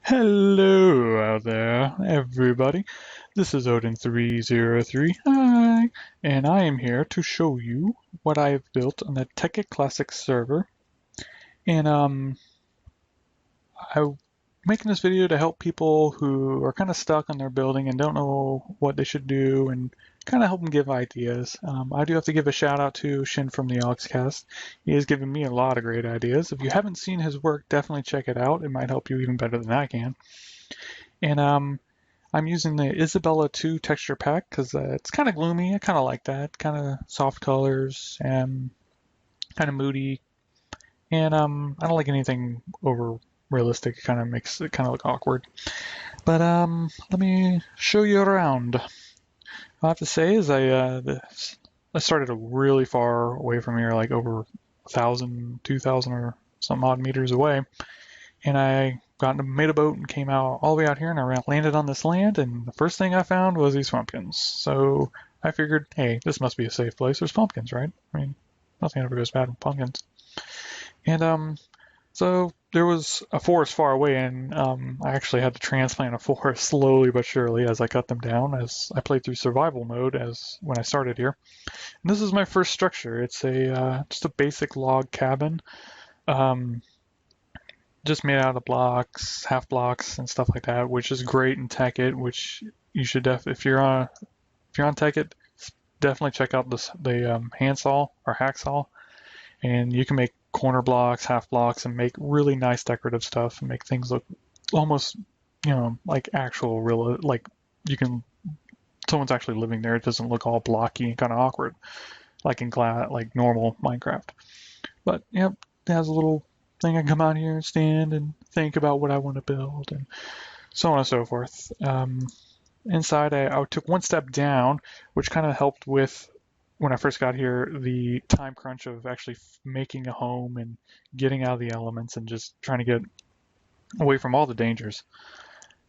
Hello out there, everybody. This is Odin303. Hi, and I am here to show you what I have built on the Tekkit Classic server. And I'm making this video to help people who are kind of stuck on their building and don't know what they should do, and kind of help them give ideas. I do have to give a shout out to Shin from the Oxcast. He has given me a lot of great ideas. If you haven't seen his work, definitely check it out. It might help you even better than I can. And I'm using the Isabella 2 texture pack because it's kind of gloomy. I kind of like that. Kind of soft colors and kind of moody. And I don't like anything over realistic. It kind of makes it kind of look awkward. But let me show you around. All I have to say is I started really far away from here, like over 1,000, 2,000 or some odd meters away. And I made a boat and came out all the way out here, and I landed on this land, and the first thing I found was these pumpkins. So I figured, hey, this must be a safe place. There's pumpkins, right? I mean, nothing ever goes bad with pumpkins. And so there was a forest far away, and I actually had to transplant a forest slowly but surely as I cut them down, as I played through survival mode as when I started here. And this is my first structure. It's a just a basic log cabin. Um, just made out of blocks, half blocks, and stuff like that, which is great in Tekkit. Which you should if you're on Tekkit, definitely check out the handsaw or hacksaw, and you can make corner blocks, half blocks, and make really nice decorative stuff and make things look almost like actual real, like you can someone's actually living there. It doesn't look all blocky and kind of awkward like in like normal Minecraft. But yep, it has a little thing I can come out here and stand and think about what I want to build and so on and so forth. Inside, I took one step down, which kind of helped with when I first got here the time crunch of actually making a home and getting out of the elements and just trying to get away from all the dangers.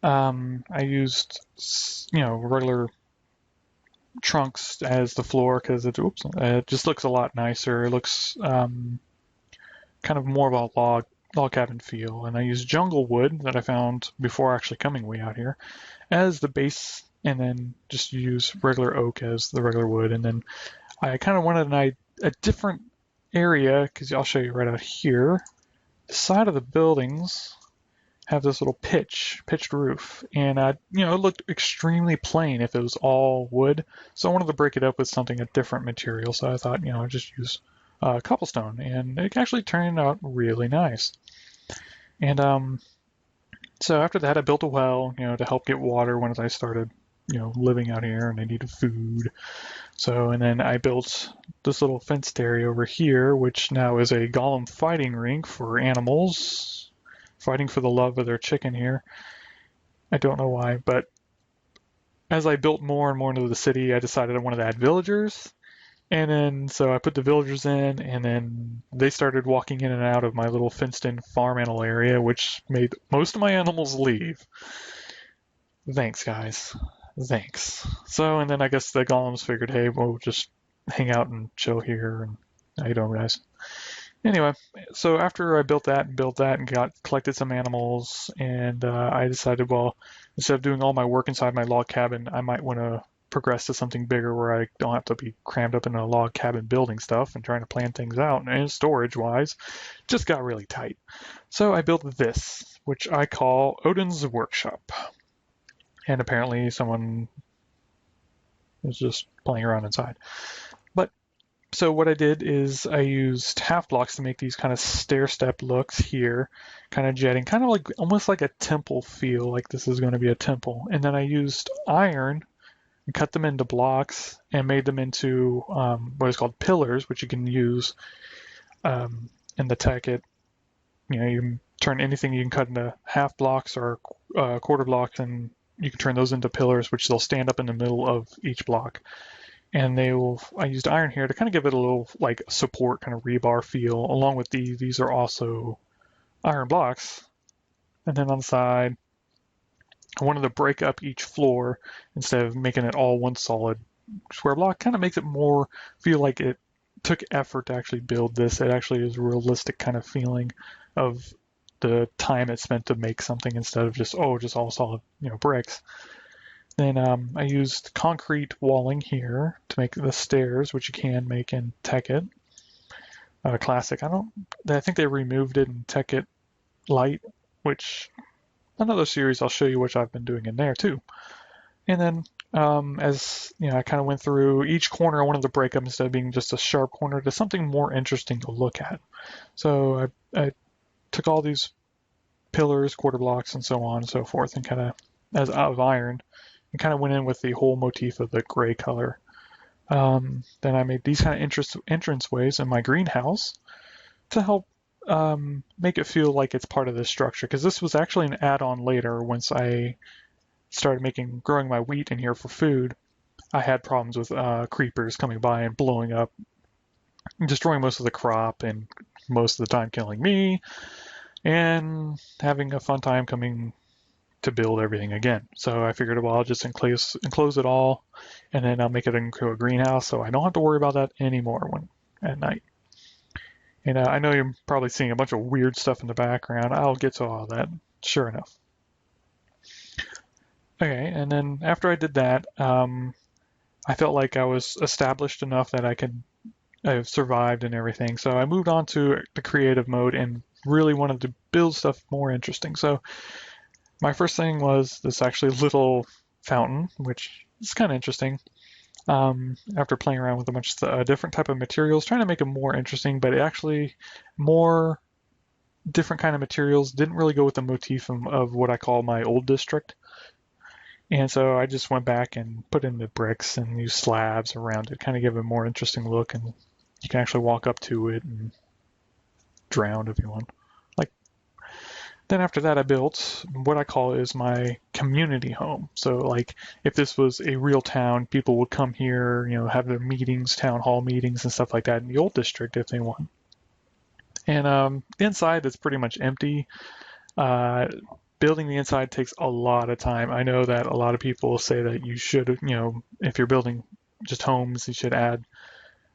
I used regular trunks as the floor because it just looks a lot nicer. It looks kind of more of a log cabin feel. And I used jungle wood that I found before actually coming way out here as the base, and then just use regular oak as the regular wood. And then I kind of wanted a different area because I'll show you right out here. The side of the buildings have this little pitched roof, and it looked extremely plain if it was all wood. So I wanted to break it up with something a different material. So I thought, I'd just use cobblestone, and it actually turned out really nice. And so after that, I built a well, to help get water when I started, living out here, and I needed food. So, and then I built this little fenced area over here, which now is a golem fighting rink for animals fighting for the love of their chicken here. I don't know why, but as I built more and more into the city, I decided I wanted to add villagers. And then, so I put the villagers in, and then they started walking in and out of my little fenced-in farm animal area, which made most of my animals leave. Thanks, guys. Thanks. So, and then I guess the golems figured, hey, we'll just hang out and chill here, and how you doing, guys? Anyway, so after I built that and collected some animals, and I decided, well, instead of doing all my work inside my log cabin, I might want to progress to something bigger where I don't have to be crammed up in a log cabin building stuff and trying to plan things out. And storage wise, just got really tight. So I built this, which I call Odin's Workshop. And apparently someone was just playing around inside. But so what I did is I used half blocks to make these kind of stair step looks here, kind of jetting, kind of like almost like a temple feel, like this is going to be a temple. And then I used iron and cut them into blocks and made them into what is called pillars, which you can use in the Tekkit. You can turn anything you can cut into half blocks or quarter blocks, and you can turn those into pillars, which they'll stand up in the middle of each block. And I used iron here to kind of give it a little like support kind of rebar feel. Along with these are also iron blocks. And then on the side, I wanted to break up each floor instead of making it all one solid square block. Kind of makes it more feel like it took effort to actually build this. It actually is a realistic kind of feeling of the time it's spent to make something instead of just, oh, just all solid, bricks. Then I used concrete walling here to make the stairs, which you can make in Tekkit Classic. I think they removed it in Tekkit Light, which another series I'll show you, which I've been doing in there too. And then as I kind of went through each corner, I wanted to break up instead of being just a sharp corner to something more interesting to look at. So I took all these pillars, quarter blocks, and so on and so forth, and kind of as out of iron, and kind of went in with the whole motif of the gray color. Then I made these kind of entrance ways in my greenhouse to help make it feel like it's part of the structure, because this was actually an add-on later. Once I started growing my wheat in here for food, I had problems with creepers coming by and blowing up, destroying most of the crop, and most of the time killing me, and having a fun time coming to build everything again. So I figured, well, I'll just enclose it all, and then I'll make it into a greenhouse, so I don't have to worry about that anymore at night. And I know you're probably seeing a bunch of weird stuff in the background. I'll get to all that, sure enough. Okay, and then after I did that, I felt like I was established enough that I've survived and everything. So I moved on to the creative mode and really wanted to build stuff more interesting. So my first thing was this actually little fountain, which is kind of interesting. After playing around with a bunch of different type of materials, trying to make it more interesting, but actually more different kind of materials didn't really go with the motif of what I call my old district. And so I just went back and put in the bricks and used slabs around it, kind of give it a more interesting look, and you can actually walk up to it and drown if you want. Then after that, I built what I call is my community home. So like if this was a real town, people would come here, have their meetings, town hall meetings and stuff like that in the old district if they want. And inside, it's pretty much empty. Building the inside takes a lot of time. I know that a lot of people say that you should, if you're building just homes, you should add,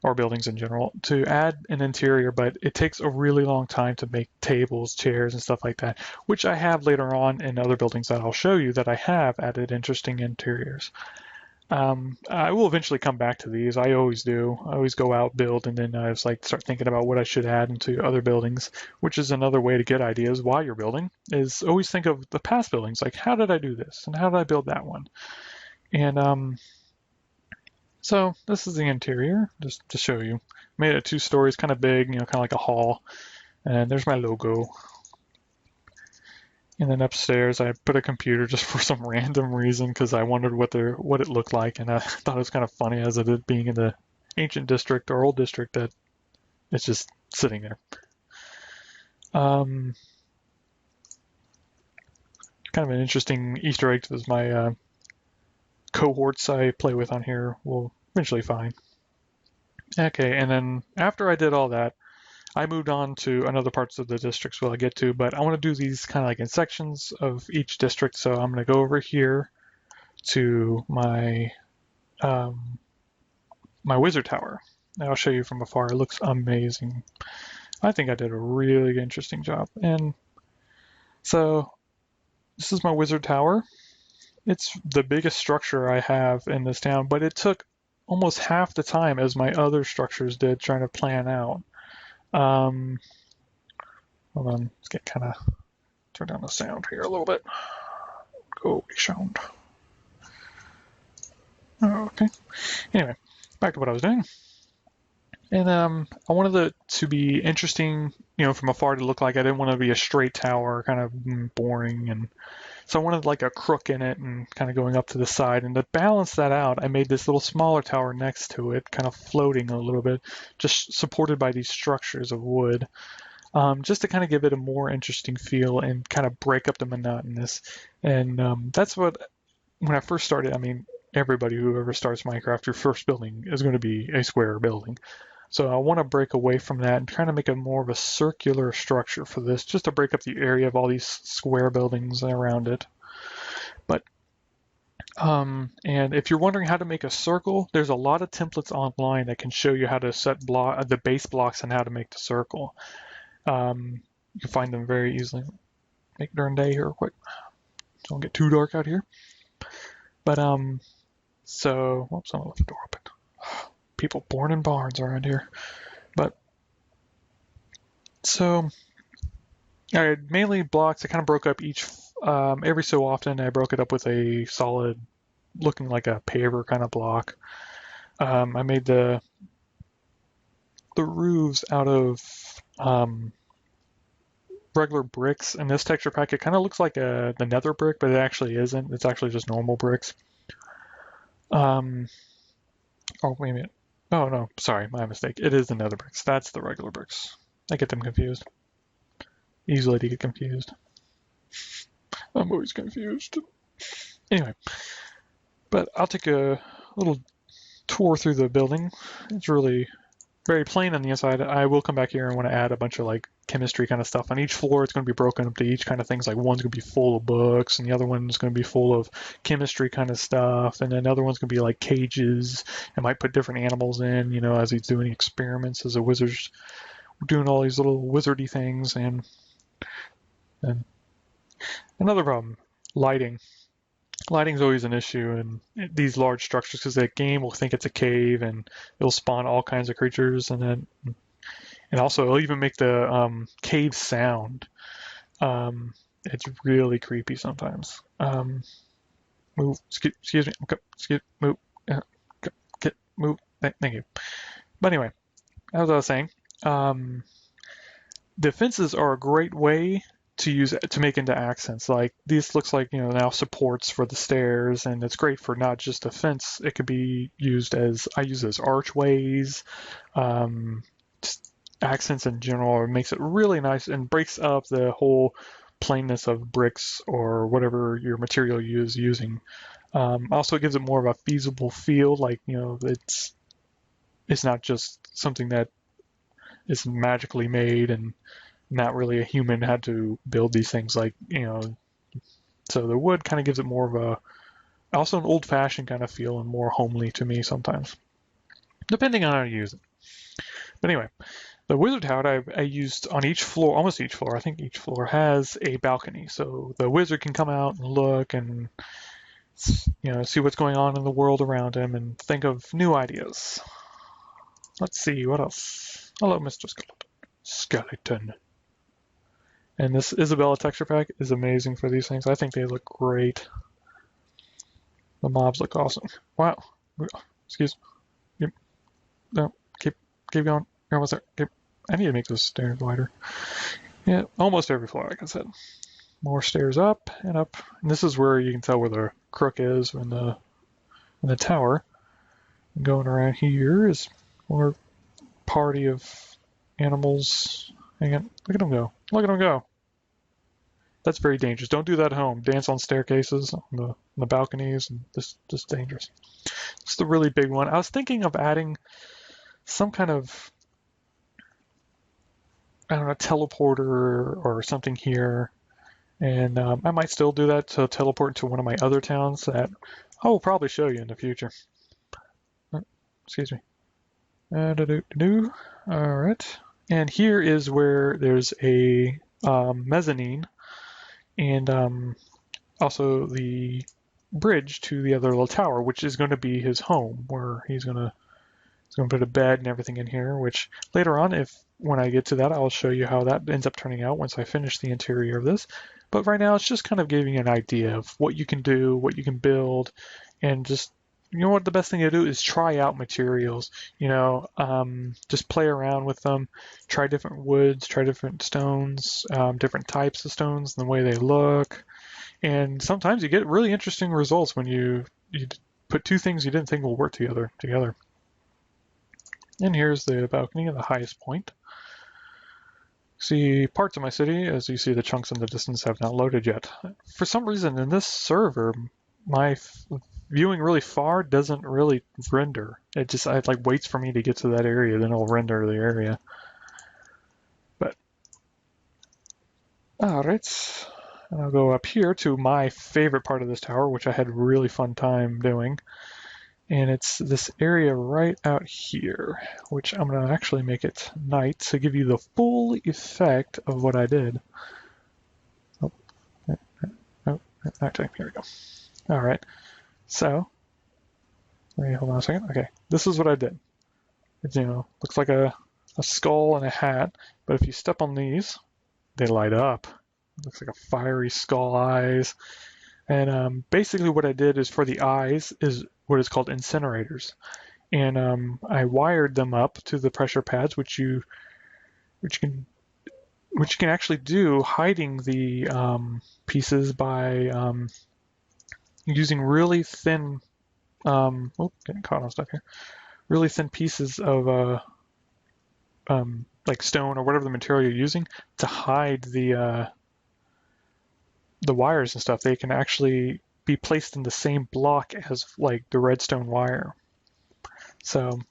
or buildings in general, to add an interior, but it takes a really long time to make tables, chairs, and stuff like that, which I have later on in other buildings that I'll show you that I have added interesting interiors. I will eventually come back to these. I always do. I always go out, build, and then I just start thinking about what I should add into other buildings, which is another way to get ideas while you're building, is always think of the past buildings, like how did I do this and how did I build that one? And so this is the interior, just to show you. Made it 2 stories, kind of big, kind of like a hall. And there's my logo. And then upstairs, I put a computer just for some random reason because I wondered what it looked like, and I thought it was kind of funny as it is being in the ancient district or old district that it's just sitting there. Kind of an interesting Easter egg is my cohorts I play with on here will eventually find. Okay, and then after I did all that, I moved on to another parts of the districts I'll get to, but I want to do these kind of like in sections of each district. So I'm going to go over here to my my wizard tower. And I'll show you from afar. It looks amazing. I think I did a really interesting job. And so this is my wizard tower. It's the biggest structure I have in this town, but it took almost half the time as my other structures did trying to plan out. Hold on, let's get turn down the sound here a little bit. Go sound. Okay. Anyway, back to what I was doing. And I wanted it to be interesting, from afar to look like I didn't want to be a straight tower, kind of boring, and so I wanted like a crook in it and kind of going up to the side. And to balance that out, I made this little smaller tower next to it, kind of floating a little bit, just supported by these structures of wood, just to kind of give it a more interesting feel and kind of break up the monotonous. And that's when I first started, everybody who ever starts Minecraft, your first building is going to be a square building. So I want to break away from that and try to make it more of a circular structure for this, just to break up the area of all these square buildings around it. But and if you're wondering how to make a circle, there's a lot of templates online that can show you how to set the base blocks and how to make the circle. You can find them very easily. Make during day here real quick. Don't get too dark out here. But so whoops, I'm gonna let the door open. People born in barns around here. But so I mainly blocks. I kind of broke up each every so often. I broke it up with a solid, looking like a paver kind of block. I made the roofs out of regular bricks. In this texture pack, it kind of looks like the nether brick, but it actually isn't. It's actually just normal bricks. Oh, wait a minute. Oh, no, sorry, my mistake. It is the nether bricks. That's the regular bricks. I get them confused. Easily to get confused. I'm always confused. Anyway, but I'll take a little tour through the building. It's really very plain on the inside. I will come back here and want to add a bunch of like chemistry kind of stuff. On each floor, it's going to be broken up to each kind of things. Like one's going to be full of books, and the other one's going to be full of chemistry kind of stuff, and another one's going to be like cages. I might put different animals in, you know, as he's doing experiments as a wizard's doing all these little wizardy things. And another problem, lighting. Lighting's always an issue in these large structures because the game will think it's a cave and it'll spawn all kinds of creatures, and also it'll even make the cave sound. It's really creepy sometimes. Move. Excuse me. Okay. Move. Move. Thank you. But anyway, as I was saying, the fences are a great way to use to make into accents. Like this looks like, you know, now supports for the stairs, and it's great for not just a fence. It could be used as archways, just accents in general. It makes it really nice and breaks up the whole plainness of bricks or whatever your material you is using. Also, it gives it more of a feasible feel. Like, you know, it's not just something that is magically made and not really a human had to build these things, like, you know. So the wood kind of gives it more of a, also an old-fashioned kind of feel and more homely to me sometimes, depending on how you use it. But anyway, the wizard tower I used on each floor, almost each floor, I think each floor has a balcony, so the wizard can come out and look and, you know, see what's going on in the world around him and think of new ideas. Let's see, what else? Hello, Mr. Skeleton. And this Isabella texture pack is amazing for these things. I think they look great. The mobs look awesome. Wow. Excuse me. No, keep going. You're almost there. I need to make those stairs wider. Yeah, almost every floor, like I said. More stairs up and up. And this is where you can tell where the crook is in the tower. And going around here is more party of animals. Hang on. Look at them go. Look at them go. That's very dangerous. Don't do that at home. Dance on staircases, on the balconies, and just dangerous. It's the really big one. I was thinking of adding some kind of, I don't know, teleporter or something here. And I might still do that to teleport to one of my other towns that I will probably show you in the future. Excuse me. All right. And here is where there's a mezzanine and also the bridge to the other little tower, which is going to be his home, where he's going to put a bed and everything in here, which later on, when I get to that, I'll show you how that ends up turning out once I finish the interior of this. But right now, it's just kind of giving you an idea of what you can do, what you can build, and just, you know what, the best thing to do is try out materials, you know, just play around with them, try different woods, try different stones, different types of stones and the way they look. And sometimes you get really interesting results when you put two things you didn't think will work together. And here's the balcony at the highest point. See parts of my city, as you see the chunks in the distance have not loaded yet. For some reason in this server, my viewing really far doesn't really render. It like waits for me to get to that area, then it'll render the area. But alright, and I'll go up here to my favorite part of this tower, which I had a really fun time doing. And it's this area right out here, which I'm going to actually make it night to give you the full effect of what I did. Oh, nighttime. Here we go. All right. So, wait, hold on a second. Okay, this is what I did. It, looks like a skull and a hat, but if you step on these, they light up. It looks like a fiery skull eyes. And basically what I did is for the eyes is what is called incinerators. And I wired them up to the pressure pads, which you can actually do, hiding the pieces by using really thin getting caught on stuff here. Really thin pieces of like stone or whatever the material you're using to hide the wires and stuff. They can actually be placed in the same block as like the redstone wire. So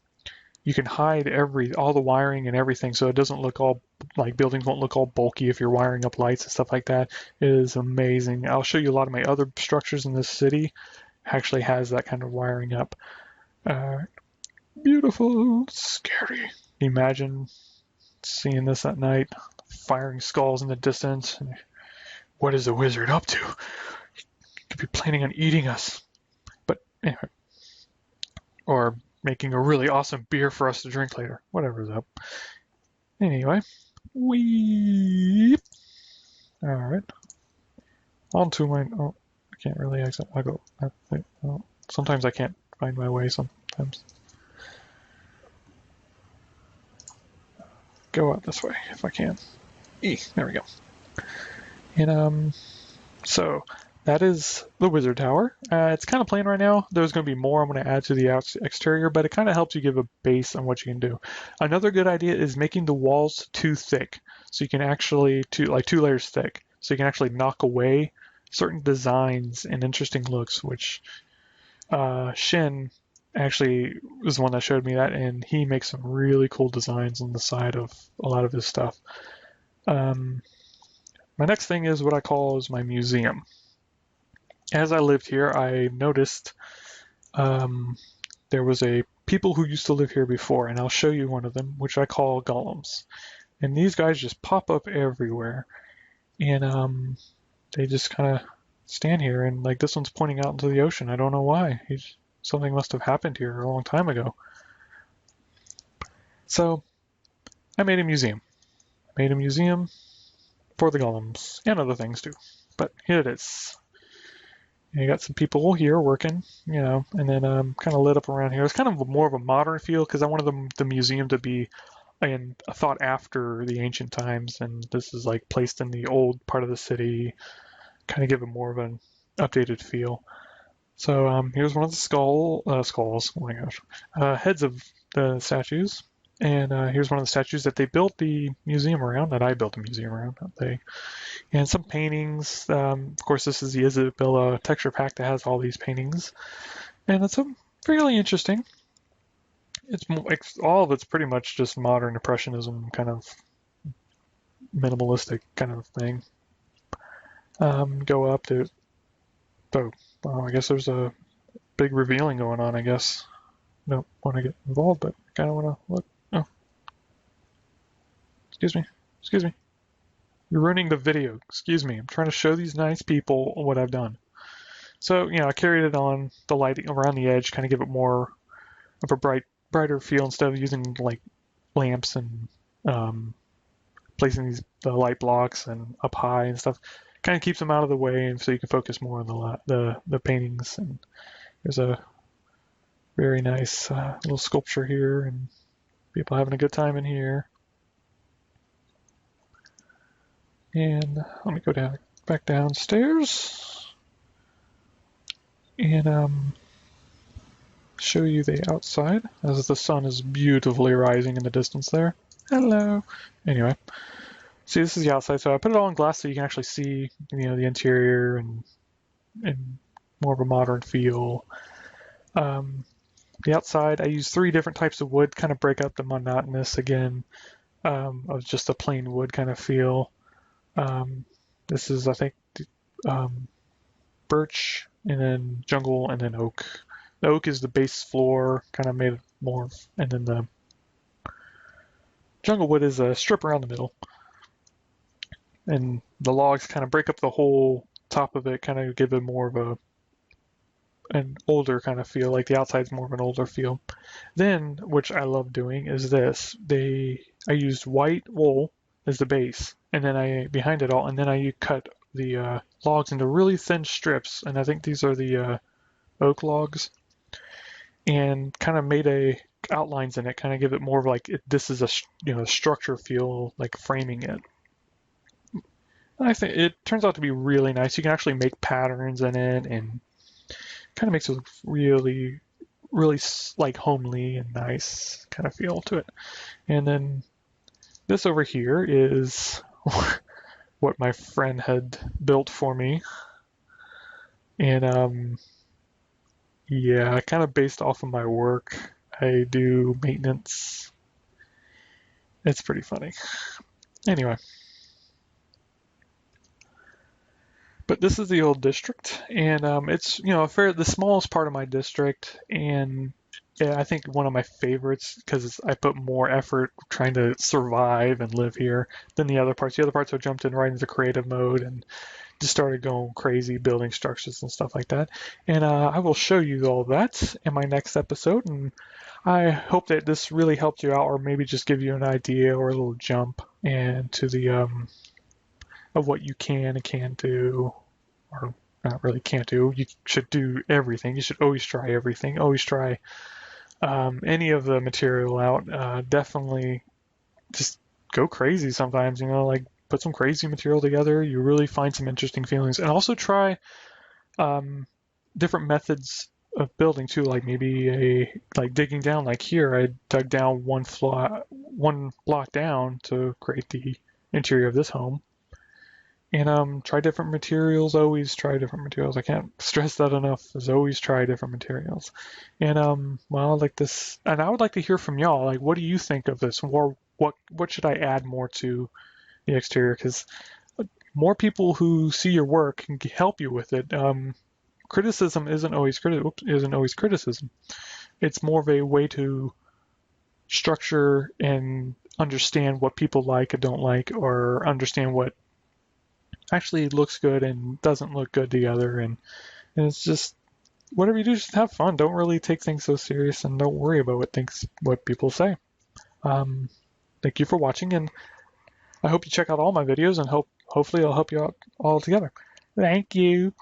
you can hide all the wiring and everything, so it doesn't look all like buildings won't look all bulky if you're wiring up lights and stuff like that. It is amazing. I'll show you a lot of my other structures in this city actually has that kind of wiring up. Beautiful, scary. Imagine seeing this at night, firing skulls in the distance. What is the wizard up to? He could be planning on eating us. But anyway, or making a really awesome beer for us to drink later. Whatever's up. Anyway, all right. On to my. Oh, I can't really exit. I'll go. Sometimes I can't find my way. Sometimes. Go out this way if I can. There we go. And so that is the wizard tower. It's kind of plain right now. There's going to be more I'm going to add to the exterior, but it kind of helps you give a base on what you can do. Another good idea is making the walls too thick, so you can actually two layers thick, so you can actually knock away certain designs and interesting looks, which Shin actually was the one that showed me that, and he makes some really cool designs on the side of a lot of his stuff. My next thing is what I call is my museum. As I lived here, I noticed there was a people who used to live here before, and I'll show you one of them, which I call golems. And these guys just pop up everywhere, and they just kind of stand here, and like this one's pointing out into the ocean. I don't know why. Something must have happened here a long time ago. So I made a museum. For the golems and other things too. But here it is. You got some people here working, and then kind of lit up around here. It's kind of more of a modern feel because I wanted the museum to be in a thought after the ancient times, and this is like placed in the old part of the city, kind of give it more of an updated feel. So here's one of the skulls. Oh my gosh, heads of the statues. And here's one of the statues that they built the museum around, that I built the museum around. And some paintings. Of course, this is the Isabella texture pack that has all these paintings. And it's fairly interesting. All of it's pretty much just modern impressionism, kind of minimalistic kind of thing. Go up to... Oh, well, I guess there's a big revealing going on, I guess. Don't want to get involved, but kind of want to look. Oh. Excuse me. You're ruining the video. Excuse me. I'm trying to show these nice people what I've done. So, I carried it on the lighting around the edge, kind of give it more of a brighter feel instead of using like lamps and placing the light blocks and up high and stuff. Kind of keeps them out of the way, and so you can focus more on the paintings. And there's a very nice little sculpture here, and people having a good time in here. And let me go back downstairs and show you the outside as the sun is beautifully rising in the distance there. Hello. Anyway, see, this is the outside. So I put it all in glass so you can actually see, the interior and more of a modern feel. The outside, I use 3 different types of wood, kind of break up the monotonous again of just a plain wood kind of feel. This is, I think, birch, and then jungle, and then oak. The oak is the base floor, kind of made more, and then the jungle wood is a strip around the middle. And the logs kind of break up the whole top of it, kind of give it more of an older kind of feel, like the outside's more of an older feel. Then, which I love doing, is this. I used white wool as the base, and then behind it all, and then I cut the logs into really thin strips, and I think these are the oak logs, and kind of made outlines in it, kind of give it more of like this is a structure feel, like framing it. I think it turns out to be really nice. You can actually make patterns in it, and kind of makes it look really, really like homely and nice kind of feel to it. And then this over here is what my friend had built for me. And yeah, kind of based off of my work. I do maintenance. It's pretty funny. Anyway. But this is the old district, and it's the smallest part of my district, and yeah, I think one of my favorites because I put more effort trying to survive and live here than the other parts. The other parts I jumped in right into creative mode and just started going crazy building structures and stuff like that. And I will show you all that in my next episode, and I hope that this really helped you out, or maybe just give you an idea or a little jump into the of what you can and can't do, or not really can't do. You should do everything. You should always try everything. Always try any of the material out. Definitely just go crazy sometimes, like put some crazy material together. You really find some interesting feelings. And also try different methods of building too, like maybe like digging down. Like here, I dug down one block down to create the interior of this home. And try different materials. Always try different materials. I can't stress that enough. Is always try different materials. And well, like this, and I would like to hear from y'all. Like, what do you think of this? Or what should I add more to the exterior? Because more people who see your work can help you with it. Criticism isn't always criticism. It's more of a way to structure and understand what people like and don't like, or understand what actually looks good and doesn't look good together. And it's just whatever you do, just have fun. Don't really take things so serious, and don't worry about what people say. Thank you for watching, and I hope you check out all my videos, and hopefully I'll help you out all together. Thank you.